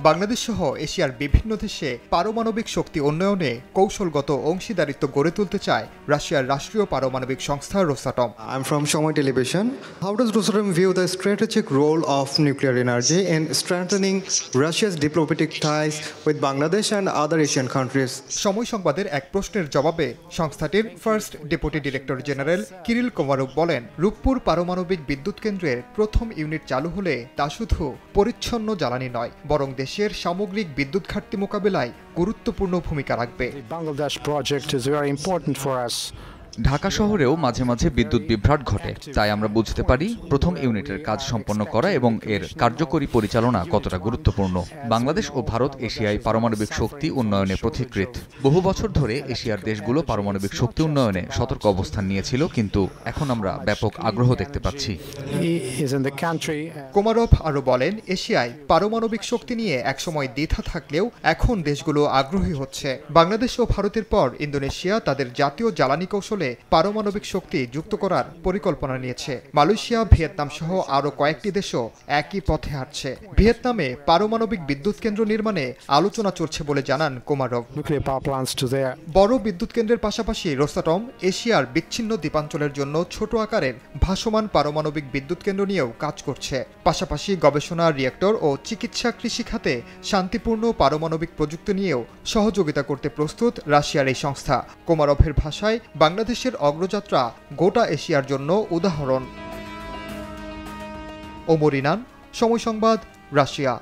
বাংলাদেশ সহ এশিয়ার বিভিন্ন দেশে পারমাণবিক শক্তি উন্নয়নে কৌশলগত অংশীদারিত্ব গড়ে তুলতে চায় রাশিয়ার রাষ্ট্রীয় পারমাণবিক সংস্থা Rosatom. I'm from Shomoy Television. How does Rosatom view the strategic role of nuclear energy in strengthening Russia's diplomatic ties with Bangladesh and other Asian countries? সময় সংবাদের এক প্রশ্নের জবাবে সংস্থাটির first deputy director general Kirill Komarov বলেন, রূপপুর পারমাণবিক বিদ্যুৎ কেন্দ্রের প্রথম ইউনিট চালু হলে তা শুধু পরিচ্ছন্ন জ্বালানি নয়, বরং দেশের সামগ্রিক বিদ্যুৎ ঘাটতি মোকাবেলায় গুরুত্বপূর্ণ ভূমিকা রাখবে। ঢাকা শহরেও মাঝে মাঝে বিদ্যুৎ বিভ্রাট ঘটে, তাই আমরা বুঝতে পারি প্রথম ইউনিটের কাজ সম্পন্ন করা এবং এর কার্যকরী পরিচালনা কতটা গুরুত্বপূর্ণ। বাংলাদেশ ও ভারত এশিয়ায় পারমাণবিক শক্তি উন্নয়নে পথিকৃৎ। বহু বছর ধরে এশিয়ার দেশগুলো পারমাণবিক শক্তি উন্নয়নে সতর্ক অবস্থান নিয়েছিল, কিন্তু এখন আমরা ব্যাপক আগ্রহ দেখতে পাচ্ছি। কোমারোভ আরও বলেন, এশিয়ায় পারমাণবিক শক্তি নিয়ে একসময় দ্বিধা থাকলেও এখন দেশগুলো আগ্রহী হচ্ছে। বাংলাদেশ ও ভারতের পর ইন্দোনেশিয়া তাদের জাতীয় জ্বালানি কৌশলে পারমাণবিক শক্তি যুক্ত করার পরিকল্পনা নিয়েছে। মালয়েশিয়া, ভিয়েতনাম সহ আরও কয়েকটি দেশও একই পথে হাঁটছে। ভিয়েতনামে পারমাণবিক বিদ্যুৎ কেন্দ্র নির্মাণে আলোচনা চলছে বলে জানান কোমারোভ। বড় বিদ্যুৎ কেন্দ্রের পাশাপাশি রোসাটম এশিয়ার বিচ্ছিন্ন দ্বীপাঞ্চলের জন্য ছোট আকারের ভাসমান পারমাণবিক বিদ্যুৎ কেন্দ্র নিয়েও কাজ করছে। পাশাপাশি গবেষণা, রিয়েক্টর ও চিকিৎসা, কৃষি খাতে শান্তিপূর্ণ পারমাণবিক প্রযুক্তি নিয়েও সহযোগিতা করতে প্রস্তুত রাশিয়ার এই সংস্থা। কোমারোভের ভাষায়, বাংলাদেশের অগ্রযাত্রা গোটা এশিয়ার জন্য উদাহরণ। ওমর ইনান, সময় সংবাদ, রাশিয়া।